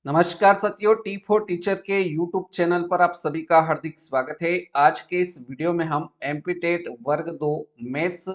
नमस्कार साथियों, T four teacher के यूट्यूब चैनल पर आप सभी का हार्दिक स्वागत है। आज के इस वीडियो में हम एमपीटेट वर्ग 2 मैथ्स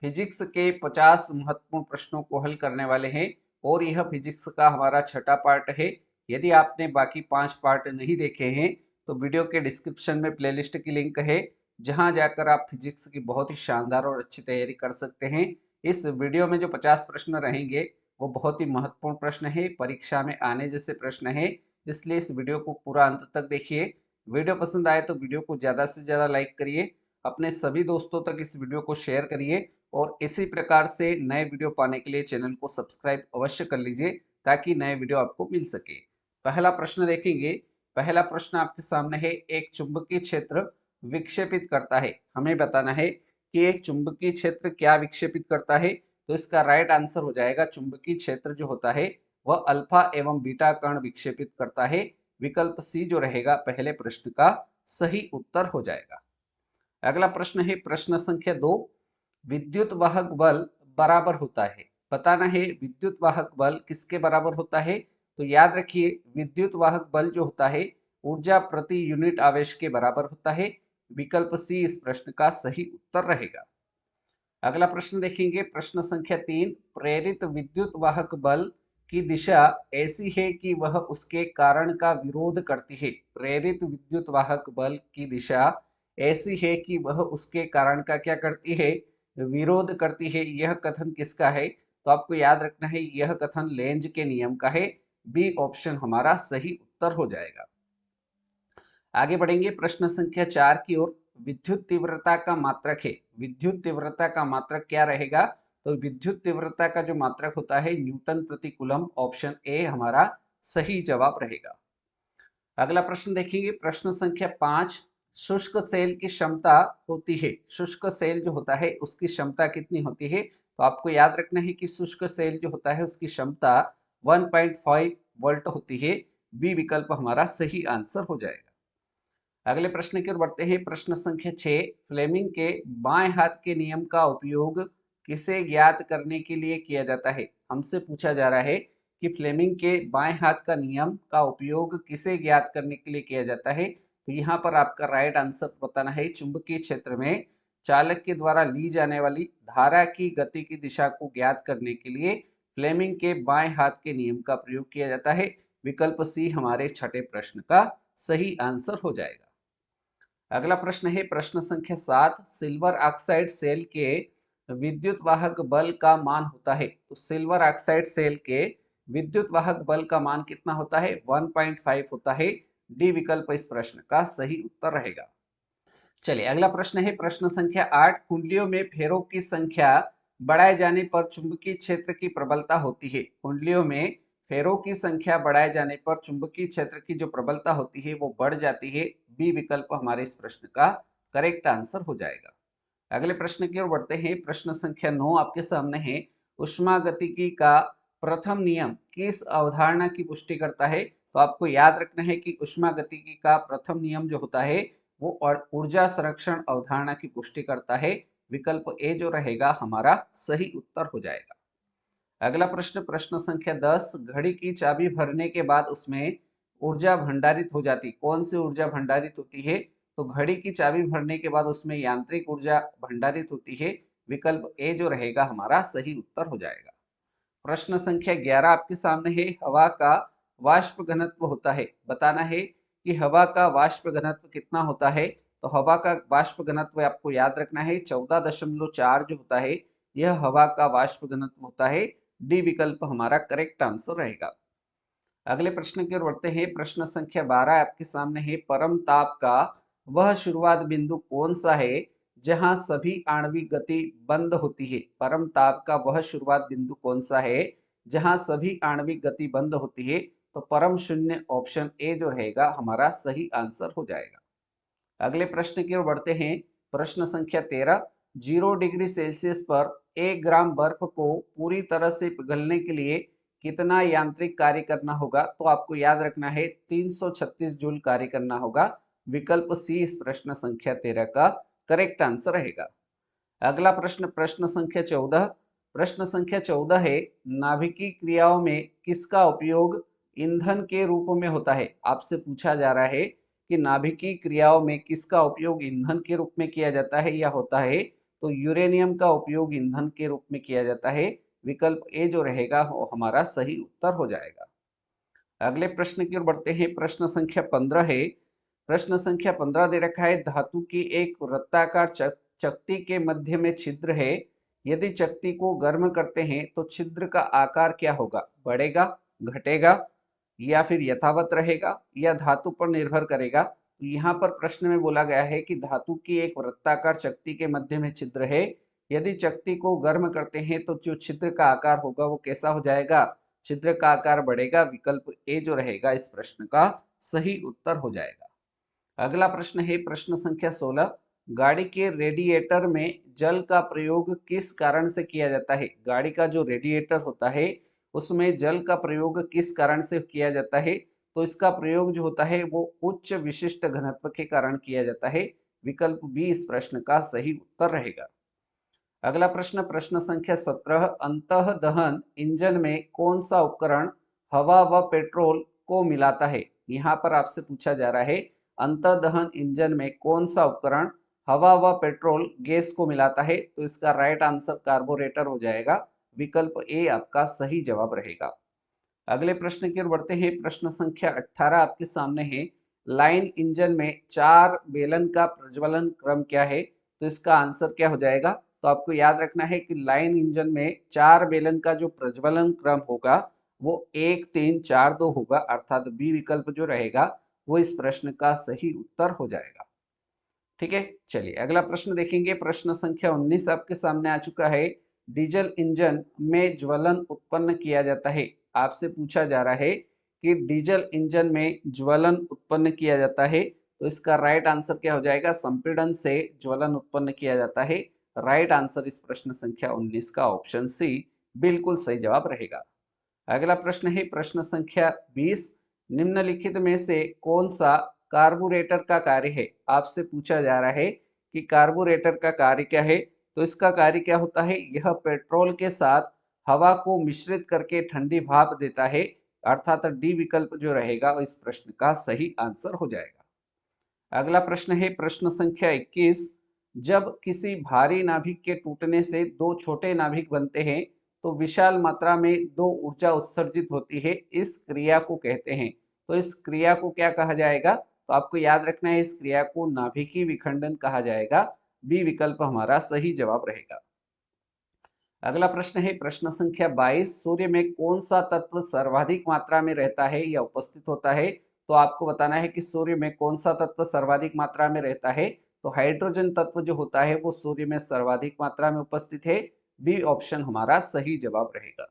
फिजिक्स के 50 महत्वपूर्ण प्रश्नों को हल करने वाले हैं और यह फिजिक्स का हमारा छठा पार्ट है। यदि आपने बाकी 5 पार्ट नहीं देखे हैं तो वीडियो के डिस्क्रिप्शन में प्लेलिस्ट की लिंक है, जहां जाकर आप फिजिक्स की बहुत ही शानदार और अच्छी तैयारी कर सकते हैं। इस वीडियो में जो 50 प्रश्न रहेंगे वो बहुत ही महत्वपूर्ण प्रश्न है, परीक्षा में आने जैसे प्रश्न है, इसलिए इस वीडियो को पूरा अंत तक देखिए। वीडियो पसंद आए तो वीडियो को ज़्यादा से ज़्यादा लाइक करिए, अपने सभी दोस्तों तक इस वीडियो को शेयर करिए और इसी प्रकार से नए वीडियो पाने के लिए चैनल को सब्सक्राइब अवश्य कर लीजिए ताकि नए वीडियो आपको मिल सके। पहला प्रश्न देखेंगे। पहला प्रश्न आपके सामने है, एक चुंबकीय क्षेत्र विक्षेपित करता है। हमें बताना है कि एक चुंबकीय क्षेत्र क्या विक्षेपित करता है। तो इसका राइट आंसर हो जाएगा, चुंबकीय क्षेत्र जो होता है वह अल्फा एवं बीटा कण विक्षेपित करता है। विकल्प सी जो रहेगा पहले प्रश्न का सही उत्तर हो जाएगा। अगला प्रश्न है प्रश्न संख्या 2। विद्युत वाहक बल बराबर होता है। बताना है विद्युत वाहक बल किसके बराबर होता है। तो याद रखिए, विद्युत वाहक बल जो होता है ऊर्जा प्रति यूनिट आवेश के बराबर होता है। विकल्प सी इस प्रश्न का सही उत्तर रहेगा। अगला प्रश्न देखेंगे, प्रश्न संख्या 3। प्रेरित विद्युत वाहक बल की दिशा ऐसी है कि वह उसके कारण का विरोध करती है। प्रेरित विद्युत वाहक बल की दिशा ऐसी है कि वह उसके कारण का क्या करती है, विरोध करती है। यह कथन किसका है। तो आपको याद रखना है, यह कथन लेंज के नियम का है। बी ऑप्शन हमारा सही उत्तर हो जाएगा। आगे बढ़ेंगे प्रश्न संख्या 4 की ओर। विद्युत तीव्रता का मात्रक है। विद्युत तीव्रता का मात्रक क्या रहेगा। तो विद्युत तीव्रता का जो मात्रक होता है न्यूटन प्रति कूलम। ऑप्शन ए हमारा सही जवाब रहेगा। अगला प्रश्न देखेंगे, प्रश्न संख्या 5। शुष्क सेल की क्षमता होती है। शुष्क सेल जो होता है उसकी क्षमता कितनी होती है। तो आपको याद रखना है कि शुष्क सेल जो होता है उसकी क्षमता 1.5 वोल्ट होती है। बी विकल्प हमारा सही आंसर हो जाएगा। अगले प्रश्न की ओर बढ़ते हैं। प्रश्न संख्या 6। फ्लेमिंग के बाएं हाथ के नियम का उपयोग किसे ज्ञात करने के लिए किया जाता है। हमसे पूछा जा रहा है कि फ्लेमिंग के बाएं हाथ का नियम का उपयोग किसे ज्ञात करने के लिए किया जाता है। तो यहाँ पर आपका राइट आंसर बताना है, चुंबकीय क्षेत्र में चालक के द्वारा ली जाने वाली धारा की गति की दिशा को ज्ञात करने के लिए फ्लेमिंग के बाएं हाथ के नियम का प्रयोग किया जाता है। विकल्प सी हमारे छठे प्रश्न का सही आंसर हो जाएगा। अगला प्रश्न है प्रश्न संख्या 7। सिल्वर ऑक्साइड सेल के विद्युत वाहक बल का मान होता है। तो सिल्वर ऑक्साइड सेल के विद्युत वाहक बल का मान कितना होता है, 1.5 होता है। डी विकल्प इस प्रश्न का सही उत्तर रहेगा। चलिए अगला प्रश्न है प्रश्न संख्या 8। कुंडलियों में फेरों की संख्या बढ़ाए जाने पर चुंबकीय क्षेत्र की प्रबलता होती है। कुंडलियों में फेरों की संख्या बढ़ाए जाने पर चुंबकीय क्षेत्र की जो प्रबलता होती है वो बढ़ जाती है। बी विकल्प हमारे इस प्रश्न का करेक्ट आंसर हो जाएगा। अगले प्रश्न की ओर बढ़ते हैं। प्रश्न संख्या 9 आपके सामने है। उष्मागतिकी का प्रथम नियम किस अवधारणा की पुष्टि करता है। तो आपको याद रखना है कि उष्मागतिकी का प्रथम नियम जो होता है वो और ऊर्जा संरक्षण अवधारणा की पुष्टि करता है। विकल्प ए जो रहेगा हमारा सही उत्तर हो जाएगा। अगला प्रश्न प्रश्न संख्या 10। घड़ी की चाबी भरने के बाद उसमें ऊर्जा भंडारित हो जाती, कौन सी ऊर्जा भंडारित होती है। तो घड़ी की चाबी भरने के बाद उसमें यांत्रिक ऊर्जा भंडारित होती है। विकल्प ए जो रहेगा हमारा सही उत्तर हो जाएगा। प्रश्न संख्या 11 आपके सामने है। हवा का वाष्प घनत्व होता है। बताना है कि हवा का वाष्प घनत्व कितना होता है। तो हवा का वाष्प घनत्व आपको याद रखना है 14.4 जो होता है, यह हवा का वाष्प घनत्व होता है। डी विकल्प हमारा करेक्ट आंसर रहेगा। अगले प्रश्न की ओर बढ़ते हैं। प्रश्न संख्या 12 आपके सामने है। परम ताप का वह शुरुआत बिंदु कौन सा है जहां सभी आणविक गति बंद होती है। परम ताप का वह शुरुआत बिंदु कौन सा है जहां सभी आणविक गति बंद होती है। तो परम शून्य ऑप्शन ए जो रहेगा हमारा सही आंसर हो जाएगा। अगले प्रश्न की ओर बढ़ते हैं। प्रश्न संख्या 13। 0 डिग्री सेल्सियस पर 1 ग्राम बर्फ को पूरी तरह से पिघलने के लिए कितना यांत्रिक कार्य करना होगा। तो आपको याद रखना है 336 जूल कार्य करना होगा। विकल्प सी इस प्रश्न संख्या 13 का करेक्ट आंसर रहेगा। अगला प्रश्न प्रश्न संख्या 14। प्रश्न संख्या 14 है। नाभिकीय क्रियाओं में किसका उपयोग ईंधन के रूप में होता है। आपसे पूछा जा रहा है कि नाभिकीय क्रियाओं में किसका उपयोग ईंधन के रूप में किया जाता है या होता है, तो यूरेनियम का उपयोग ईंधन के रूप में किया जाता है। विकल्प ए जो रहेगा वो हमारा सही उत्तर हो जाएगा। अगले प्रश्न की ओर बढ़ते हैं। प्रश्न संख्या 15 है। प्रश्न संख्या 15 दे रखा है, धातु की एक वृत्ताकार चकती के मध्य में छिद्र है। यदि चकती को गर्म करते हैं तो छिद्र का आकार क्या होगा? बढ़ेगा, घटेगा या फिर यथावत रहेगा या धातु पर निर्भर करेगा? तो यहाँ पर प्रश्न में बोला गया है कि धातु की एक वृत्ताकार चकती के मध्य में छिद्र है। यदि चकती को गर्म करते हैं तो जो छिद्र का आकार होगा वो कैसा हो जाएगा? छिद्र का आकार बढ़ेगा। विकल्प ए जो रहेगा इस प्रश्न का सही उत्तर हो जाएगा। अगला प्रश्न है प्रश्न संख्या 16। गाड़ी के रेडिएटर में जल का प्रयोग किस कारण से किया जाता है? गाड़ी का जो रेडिएटर होता है उसमें जल का प्रयोग किस कारण से किया जाता है? तो इसका प्रयोग जो होता है वो उच्च विशिष्ट घनत्व के कारण किया जाता है। विकल्प बी इस प्रश्न का सही उत्तर रहेगा। अगला प्रश्न प्रश्न संख्या 17। अंतः दहन इंजन में कौन सा उपकरण हवा व पेट्रोल को मिलाता है? यहाँ पर आपसे पूछा जा रहा है अंतः दहन इंजन में कौन सा उपकरण हवा व पेट्रोल गैस को मिलाता है? तो इसका राइट आंसर कार्बोरेटर हो जाएगा। विकल्प ए आपका सही जवाब रहेगा। अगले प्रश्न की ओर बढ़ते हैं। प्रश्न संख्या 18 आपके सामने है। लाइन इंजन में 4 बेलन का प्रज्वलन क्रम क्या है? तो इसका आंसर क्या हो जाएगा? तो आपको याद रखना है कि लाइन इंजन में 4 बेलन का जो प्रज्वलन क्रम होगा वो 1 3 4 2 होगा, अर्थात बी विकल्प जो रहेगा वो इस प्रश्न का सही उत्तर हो जाएगा। ठीक है, चलिए अगला प्रश्न देखेंगे। प्रश्न संख्या 19 आपके सामने आ चुका है। डीजल इंजन में ज्वलन उत्पन्न किया जाता है। आपसे पूछा जा रहा है कि डीजल इंजन में ज्वलन उत्पन्न किया जाता है, तो इसका राइट आंसर क्या हो जाएगा? संपीड़न से ज्वलन उत्पन्न किया जाता है। राइट आंसर इस प्रश्न संख्या 19 का ऑप्शन सी बिल्कुल सही जवाब रहेगा। अगला प्रश्न है प्रश्न संख्या 20। निम्नलिखित में से कौन सा कार्बोरेटर का कार्य है? आपसे पूछा जा रहा है कि कार्बोरेटर का कार्य क्या है? तो इसका कार्य क्या होता है? यह पेट्रोल के साथ हवा को मिश्रित करके ठंडी भाप देता है, अर्थात डी विकल्प जो रहेगा वो इस प्रश्न का सही आंसर हो जाएगा। अगला प्रश्न है प्रश्न संख्या 21। जब किसी भारी नाभिक के टूटने से दो छोटे नाभिक बनते हैं तो विशाल मात्रा में दो ऊर्जा उत्सर्जित होती है। इस क्रिया को कहते हैं, तो इस क्रिया को क्या कहा जाएगा? तो आपको याद रखना है इस क्रिया को नाभिकीय विखंडन कहा जाएगा। बी विकल्प हमारा सही जवाब रहेगा। अगला प्रश्न है प्रश्न संख्या 22। सूर्य में कौन सा तत्व सर्वाधिक मात्रा में रहता है या उपस्थित होता है? तो आपको बताना है कि सूर्य में कौन सा तत्व सर्वाधिक मात्रा में रहता है। तो हाइड्रोजन तत्व जो होता है वो सूर्य में सर्वाधिक मात्रा में उपस्थित है। बी ऑप्शन हमारा सही जवाब रहेगा।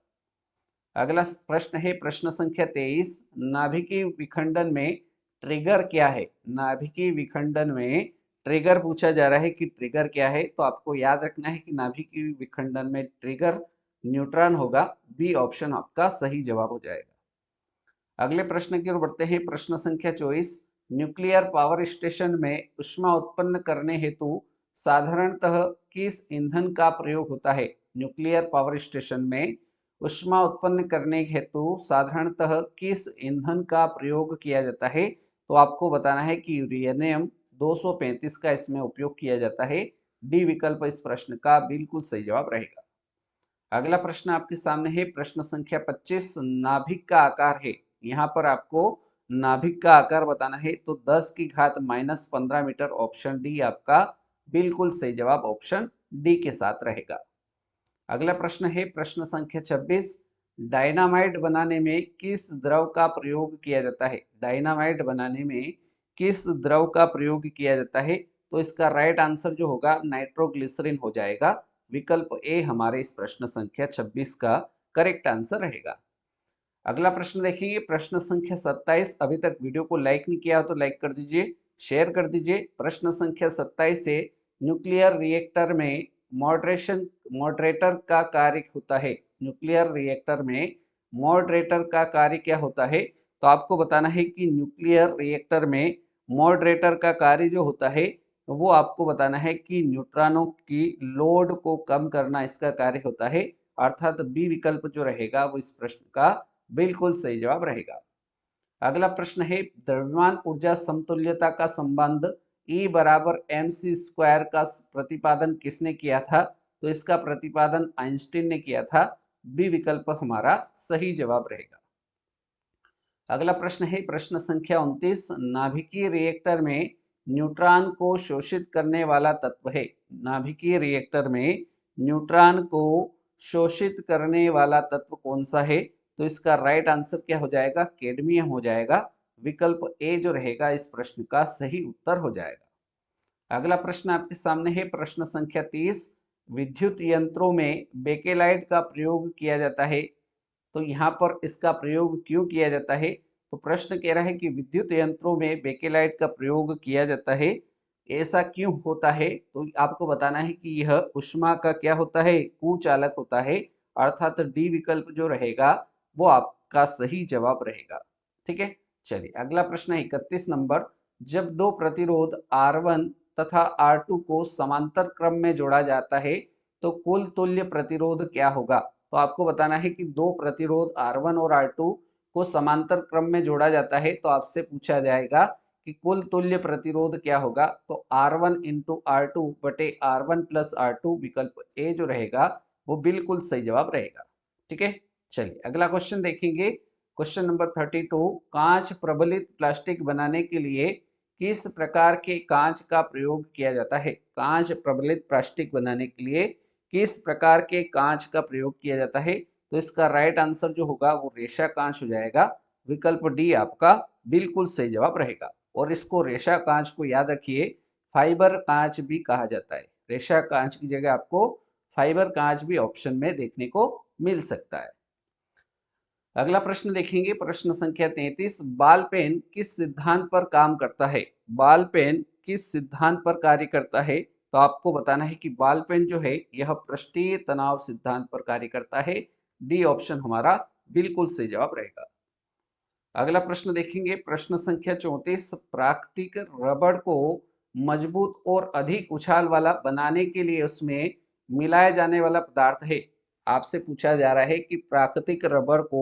अगला प्रश्न है प्रश्न संख्या 23। नाभिकीय विखंडन में ट्रिगर क्या है? नाभिकीय विखंडन में ट्रिगर पूछा जा रहा है कि ट्रिगर क्या है? तो आपको याद रखना है कि नाभिकीय विखंडन में ट्रिगर न्यूट्रॉन होगा। बी ऑप्शन आपका सही जवाब हो जाएगा। अगले प्रश्न की ओर बढ़ते हैं। प्रश्न संख्या 24। न्यूक्लियर पावर स्टेशन में ऊष्मा उत्पन्न करने हेतु साधारणतः किस ईंधन का प्रयोग होता है? न्यूक्लियर पावर स्टेशन में ऊष्मा उत्पन्न करने हेतु साधारणतः किस ईंधन का प्रयोग किया जाता है? तो आपको बताना है कि यूरेनियम 235 का इसमें उपयोग किया जाता है। डी विकल्प इस प्रश्न का बिल्कुल सही जवाब रहेगा। अगला प्रश्न आपके सामने है प्रश्न संख्या 25। नाभिक का आकार है। यहाँ पर आपको नाभिक का आकार बताना है, तो 10 की घात -15 मीटर। ऑप्शन डी आपका बिल्कुल सही जवाब ऑप्शन डी के साथ रहेगा। अगला प्रश्न है प्रश्न संख्या 26। डायनामाइट बनाने में किस द्रव का प्रयोग किया जाता है? डायनामाइट बनाने में किस द्रव का प्रयोग किया जाता है? तो इसका राइट आंसर जो होगा नाइट्रोग्लिसरीन हो जाएगा। विकल्प ए हमारे इस प्रश्न संख्या 26 का करेक्ट आंसर रहेगा। अगला प्रश्न देखिए प्रश्न संख्या 27। अभी तक वीडियो को लाइक नहीं किया हो तो लाइक कर दीजिए, शेयर कर दीजिए। प्रश्न संख्या 27 से न्यूक्लियर रिएक्टर में मॉडरेटर का कार्य होता है। न्यूक्लियर रिएक्टर में मॉडरेटर का कार्य क्या होता है? तो आपको बताना है कि न्यूक्लियर रिएक्टर में मॉडरेटर का कार्य जो होता है वो आपको बताना है कि न्यूट्रॉनों की लोड को कम करना इसका कार्य होता है, अर्थात बी विकल्प जो रहेगा वो इस प्रश्न का बिल्कुल सही जवाब रहेगा। अगला प्रश्न है द्रव्यमान ऊर्जा समतुल्यता का संबंध E बराबर mc² का प्रतिपादन किसने किया था? तो इसका प्रतिपादन आइंस्टीन ने किया था। बी विकल्प हमारा सही जवाब रहेगा। अगला प्रश्न है प्रश्न संख्या 29, नाभिकीय रिएक्टर में न्यूट्रॉन को शोषित करने वाला तत्व है। नाभिकीय रिएक्टर में न्यूट्रॉन को शोषित करने वाला तत्व कौन सा है? तो इसका राइट आंसर क्या हो जाएगा? कैडमियम हो जाएगा। विकल्प ए जो रहेगा इस प्रश्न का सही उत्तर हो जाएगा। अगला प्रश्न आपके सामने है प्रश्न संख्या 30, विद्युत यंत्रों में बेकेलाइट का प्रयोग किया जाता है। तो यहाँ पर इसका प्रयोग क्यों किया जाता है? तो प्रश्न कह रहा है कि विद्युत यंत्रों में बेकेलाइट का प्रयोग किया जाता है, ऐसा क्यों होता है? तो आपको बताना है कि यह ऊष्मा का क्या होता है? कुचालक होता है। अर्थात डी विकल्प जो रहेगा वो आपका सही जवाब रहेगा। ठीक है, चलिए अगला प्रश्न है 31 नंबर, जब दो प्रतिरोध R1 तथा R2 को समांतर क्रम में जोड़ा जाता है तो कुल तुल्य प्रतिरोध क्या होगा? तो आपको बताना है कि दो प्रतिरोध R1 और R2 को समांतर क्रम में जोड़ा जाता है तो आपसे पूछा जाएगा कि कुल तुल्य प्रतिरोध क्या होगा? तो R1 इंटू R2 बटे R1 प्लस R2 विकल्प ए जो रहेगा वो बिल्कुल सही जवाब रहेगा। ठीक है, चलिए अगला क्वेश्चन देखेंगे। क्वेश्चन नंबर 32, कांच प्रबलित प्लास्टिक बनाने के लिए किस प्रकार के कांच का प्रयोग किया जाता है? कांच प्रबलित प्लास्टिक बनाने के लिए किस प्रकार के कांच का प्रयोग किया जाता है? तो इसका राइट आंसर जो होगा वो रेशा कांच हो जाएगा। विकल्प डी आपका बिल्कुल सही जवाब रहेगा। और इसको रेशा कांच को याद रखिए, फाइबर कांच भी कहा जाता है। रेशा कांच की जगह आपको फाइबर कांच भी ऑप्शन में देखने को मिल सकता है। अगला प्रश्न देखेंगे प्रश्न संख्या 33, बाल पेन किस सिद्धांत पर काम करता है? बाल पेन किस सिद्धांत पर कार्य करता है? तो आपको बताना है कि बाल पेन जो है यह पृष्ठीय तनाव सिद्धांत पर कार्य करता है। डी ऑप्शन हमारा बिल्कुल सही जवाब रहेगा। अगला प्रश्न देखेंगे प्रश्न संख्या 34, प्राकृतिक रबड़ को मजबूत और अधिक उछाल वाला बनाने के लिए उसमें मिलाया जाने वाला पदार्थ है। आपसे पूछा जा रहा है कि प्राकृतिक रबड़ को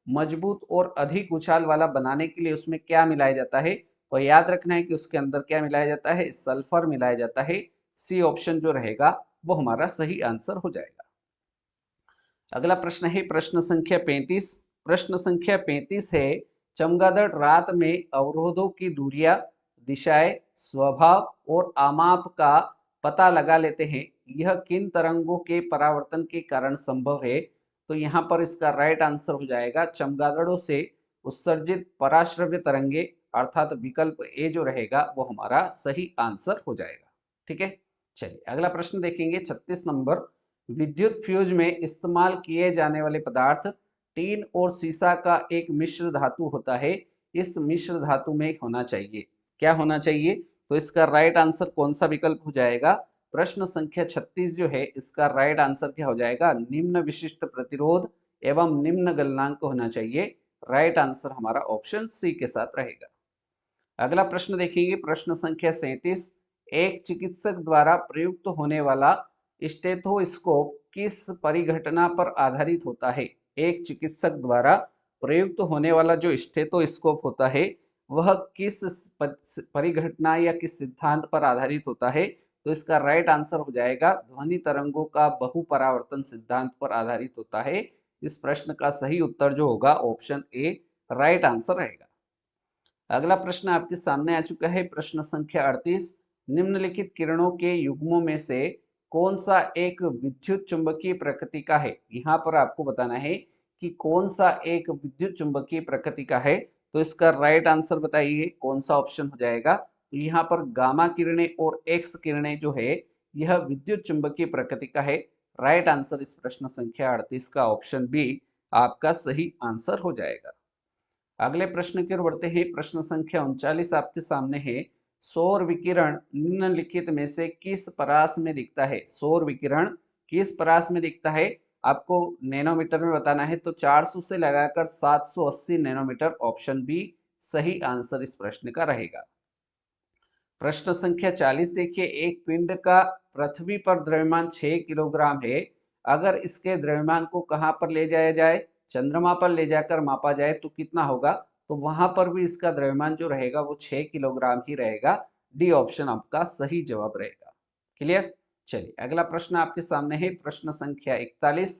मजबूत और अधिक उछाल वाला बनाने के लिए उसमें क्या मिलाया जाता है? तो याद रखना है कि उसके अंदर क्या मिलाया जाता है? सल्फर मिलाया जाता है। सी ऑप्शन जो रहेगा वो हमारा सही आंसर हो जाएगा। अगला प्रश्न है प्रश्न संख्या 35। प्रश्न संख्या 35 है, चमगादड़ रात में अवरोधों की दूरियां, दिशाएं, स्वभाव और आमाप का पता लगा लेते हैं। यह किन तरंगों के परावर्तन के कारण संभव है? तो यहाँ पर इसका राइट आंसर हो जाएगा चमगादड़ों से उत्सर्जित पराश्रव्य तरंगे, अर्थात विकल्प ए जो रहेगा वो हमारा सही आंसर हो जाएगा। ठीक है, चलिए अगला प्रश्न देखेंगे 36 नंबर, विद्युत फ्यूज में इस्तेमाल किए जाने वाले पदार्थ टीन और सीसा का एक मिश्र धातु होता है। इस मिश्र धातु में होना चाहिए, क्या होना चाहिए? तो इसका राइट आंसर कौन सा विकल्प हो जाएगा? प्रश्न संख्या 36 जो है इसका राइट आंसर क्या हो जाएगा? निम्न विशिष्ट प्रतिरोध एवं निम्न गलनांक होना चाहिए। राइट आंसर हमारा ऑप्शन सी के साथ रहेगा। अगला प्रश्न देखेंगे प्रश्न संख्या 37, एक चिकित्सक द्वारा प्रयुक्त होने वाला स्टेथोस्कोप किस परिघटना पर आधारित होता है? एक चिकित्सक द्वारा प्रयुक्त होने वाला जो स्टेथोस्कोप होता है वह किस परिघटना या किस सिद्धांत पर आधारित होता है? तो इसका राइट आंसर हो जाएगा ध्वनि तरंगों का बहुपरावर्तन सिद्धांत पर आधारित होता है। इस प्रश्न का सही उत्तर जो होगा ऑप्शन ए राइट आंसर रहेगा। अगला प्रश्न आपके सामने आ चुका है प्रश्न संख्या 38, निम्नलिखित किरणों के युग्मों में से कौन सा एक विद्युत चुंबकीय प्रकृति का है? यहाँ पर आपको बताना है कि कौन सा एक विद्युत चुंबकीय प्रकृति का है। तो इसका राइट आंसर बताइए कौन सा ऑप्शन हो जाएगा? तो यहाँ पर गामा किरणें और एक्स किरणें जो है यह विद्युत चुंबकीय प्रकृति का है। राइट आंसर इस प्रश्न संख्या 38 का ऑप्शन बी आपका सही आंसर हो जाएगा। अगले प्रश्न की ओर बढ़ते हैं। प्रश्न संख्या 39 आपके सामने है, सौर विकिरण निम्नलिखित में से किस परास में दिखता है? सौर विकिरण किस परास में दिखता है? आपको नैनोमीटर में बताना है। तो 400 से लगाकर 780 नैनोमीटर, ऑप्शन बी सही आंसर इस प्रश्न का रहेगा। प्रश्न संख्या 40 देखिए, एक पिंड का पृथ्वी पर द्रव्यमान 6 किलोग्राम है। अगर इसके द्रव्यमान को कहां पर ले जाया जाए? चंद्रमा पर ले जाकर मापा जाए तो कितना होगा? तो वहां पर भी इसका द्रव्यमान जो रहेगा वो 6 किलोग्राम ही रहेगा। डी ऑप्शन आपका सही जवाब रहेगा। क्लियर। चलिए अगला प्रश्न आपके सामने है, प्रश्न संख्या 41।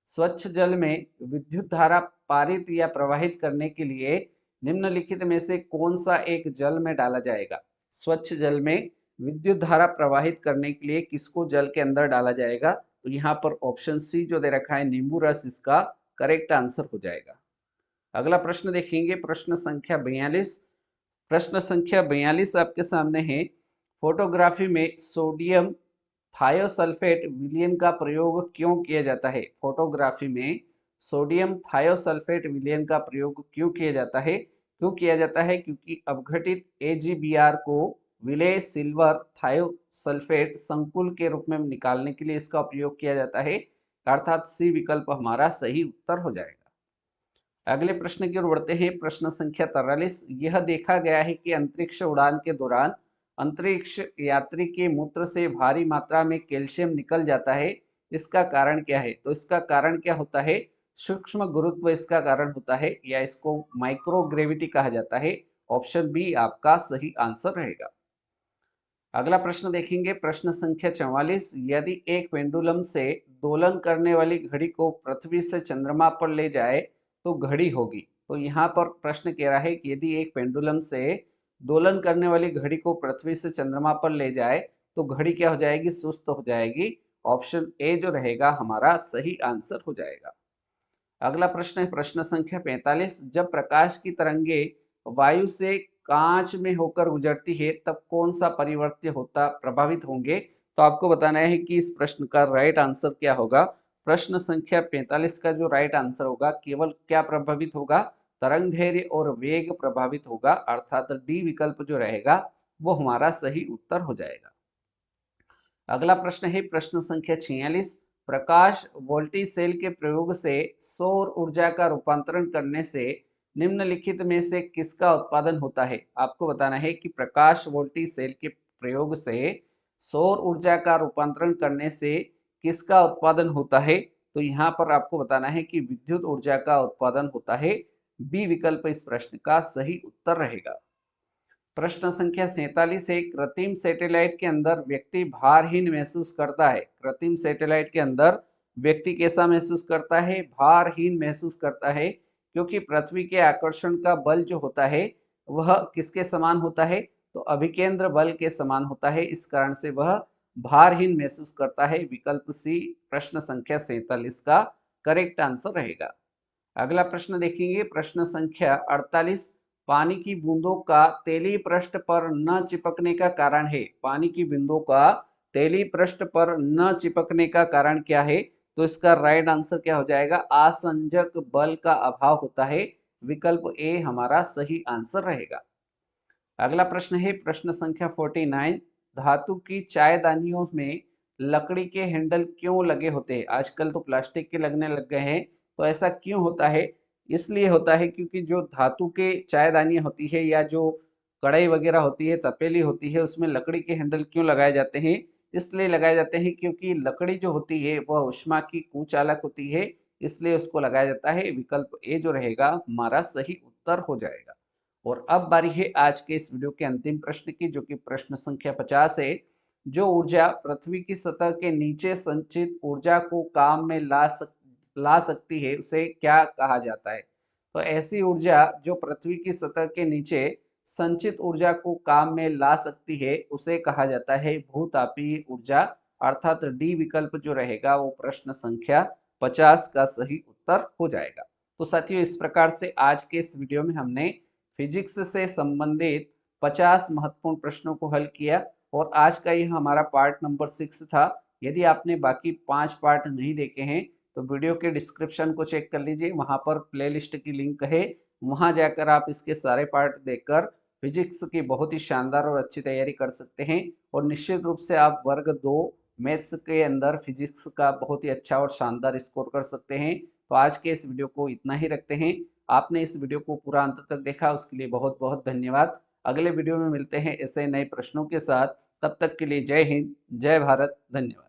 स्वच्छ जल में विद्युत धारा पारित या प्रवाहित करने के लिए निम्नलिखित में से कौन सा एक जल में डाला जाएगा। स्वच्छ जल में विद्युत धारा प्रवाहित करने के लिए किसको जल के अंदर डाला जाएगा, तो यहाँ पर ऑप्शन सी जो दे रखा है नींबू रस इसका करेक्ट आंसर हो जाएगा। अगला प्रश्न देखेंगे, प्रश्न संख्या 42। प्रश्न संख्या 42 आपके सामने है, फोटोग्राफी में सोडियम थायोसल्फेट विलयन का प्रयोग क्यों किया जाता है। फोटोग्राफी में सोडियम थायोसल्फेट विलयन का प्रयोग क्यों किया जाता है। क्यों किया जाता है, क्योंकि अपघटित AgBr को विलेय सिल्वर थायोसल्फेट संकुल के रूप में निकालने के लिए इसका उपयोग किया जाता है, अर्थात सी विकल्प हमारा सही उत्तर हो जाएगा। अगले प्रश्न की ओर बढ़ते हैं, प्रश्न संख्या 43। यह देखा गया है कि अंतरिक्ष उड़ान के दौरान अंतरिक्ष यात्री के मूत्र से भारी मात्रा में कैल्शियम निकल जाता है, इसका कारण क्या है। तो इसका कारण क्या होता है, सूक्ष्म गुरुत्व इसका कारण होता है, या इसको माइक्रोग्रेविटी कहा जाता है। ऑप्शन बी आपका सही आंसर रहेगा। अगला प्रश्न देखेंगे, प्रश्न संख्या 44। यदि एक पेंडुलम से दोलन करने वाली घड़ी को पृथ्वी से चंद्रमा पर ले जाए तो घड़ी होगी। तो यहाँ पर प्रश्न कह रहा है कि यदि एक पेंडुलम से दोलन करने वाली घड़ी को पृथ्वी से चंद्रमा पर ले जाए तो घड़ी क्या हो जाएगी, सुस्त हो जाएगी। ऑप्शन ए जो रहेगा हमारा सही आंसर हो जाएगा। अगला प्रश्न है, प्रश्न संख्या 45। जब प्रकाश की तरंगे वायु से कांच में होकर गुजरती है तब कौन सा परिवर्त्य होता प्रभावित होंगे। तो आपको बताना है कि इस प्रश्न का राइट आंसर क्या होगा। प्रश्न संख्या 45 का जो राइट आंसर होगा, केवल क्या प्रभावित होगा, तरंग दैर्घ्य और वेग प्रभावित होगा, अर्थात डी विकल्प जो रहेगा वो हमारा सही उत्तर हो जाएगा। अगला प्रश्न है, प्रश्न संख्या 46। प्रकाश वोल्टी सेल के प्रयोग से सौर ऊर्जा का रूपांतरण करने से निम्नलिखित में से किसका उत्पादन होता है। आपको बताना है कि प्रकाश वोल्टी सेल के प्रयोग से सौर ऊर्जा का रूपांतरण करने से किसका उत्पादन होता है। तो यहाँ पर आपको बताना है कि विद्युत ऊर्जा का उत्पादन होता है। बी विकल्प इस प्रश्न का सही उत्तर रहेगा। प्रश्न संख्या 47 है, कृत्रिम सैटेलाइट के अंदर व्यक्ति भारहीन महसूस करता है। कृत्रिम सैटेलाइट के अंदर व्यक्ति कैसा महसूस करता है, भारहीन महसूस करता है, क्योंकि पृथ्वी के आकर्षण का बल जो होता है वह किसके समान होता है, तो अभिकेंद्र बल के समान होता है, इस कारण से वह भारहीन महसूस करता है। विकल्प सी प्रश्न संख्या 47 का करेक्ट आंसर रहेगा। अगला प्रश्न देखेंगे, प्रश्न संख्या 48। पानी की बूंदों का तेली पृष्ठ पर न चिपकने का कारण है। पानी की बूंदों का तेली पृष्ठ पर न चिपकने का कारण क्या है। तो इसका राइट आंसर क्या हो जाएगा, आसंजक बल का अभाव होता है। विकल्प ए हमारा सही आंसर रहेगा। अगला प्रश्न है, प्रश्न संख्या 49। धातु की चायदानियों में लकड़ी के हैंडल क्यों लगे होते हैं। आजकल तो प्लास्टिक के लगने लग गए हैं, तो ऐसा क्यों होता है। इसलिए होता है क्योंकि जो धातु के चायदानियां होती है या जो कढ़ाई वगैरह होती है, तपेली होती है, उसमें लकड़ी के हैंडल क्यों लगाए जाते हैं। इसलिए लगाए जाते हैं क्योंकि लकड़ी जो होती है वह ऊष्मा की कुचालक होती है, इसलिए उसको लगाया जाता है। विकल्प ए जो रहेगा हमारा सही उत्तर हो जाएगा। और अब बारी है आज के इस वीडियो के अंतिम प्रश्न की, जो कि प्रश्न संख्या 50 है। जो ऊर्जा पृथ्वी की सतह के नीचे संचित ऊर्जा को काम में ला सकती है उसे क्या कहा जाता है। तो ऐसी ऊर्जा जो पृथ्वी की सतह के नीचे संचित ऊर्जा को काम में ला सकती है उसे कहा जाता है भूतापीय ऊर्जा, अर्थात डी विकल्प जो रहेगा वो प्रश्न संख्या 50 का सही उत्तर हो जाएगा। तो साथियों, इस प्रकार से आज के इस वीडियो में हमने फिजिक्स से संबंधित 50 महत्वपूर्ण प्रश्नों को हल किया, और आज का यह हमारा पार्ट नंबर 6 था। यदि आपने बाकी 5 पार्ट नहीं देखे हैं तो वीडियो के डिस्क्रिप्शन को चेक कर लीजिए, वहां पर प्लेलिस्ट की लिंक है, वहां जाकर आप इसके सारे पार्ट देखकर फिजिक्स की बहुत ही शानदार और अच्छी तैयारी कर सकते हैं। और निश्चित रूप से आप वर्ग 2 मैथ्स के अंदर फिजिक्स का बहुत ही अच्छा और शानदार स्कोर कर सकते हैं। तो आज के इस वीडियो को इतना ही रखते हैं। आपने इस वीडियो को पूरा अंत तक देखा उसके लिए बहुत बहुत धन्यवाद। अगले वीडियो में मिलते हैं ऐसे नए प्रश्नों के साथ। तब तक के लिए जय हिंद, जय भारत, धन्यवाद।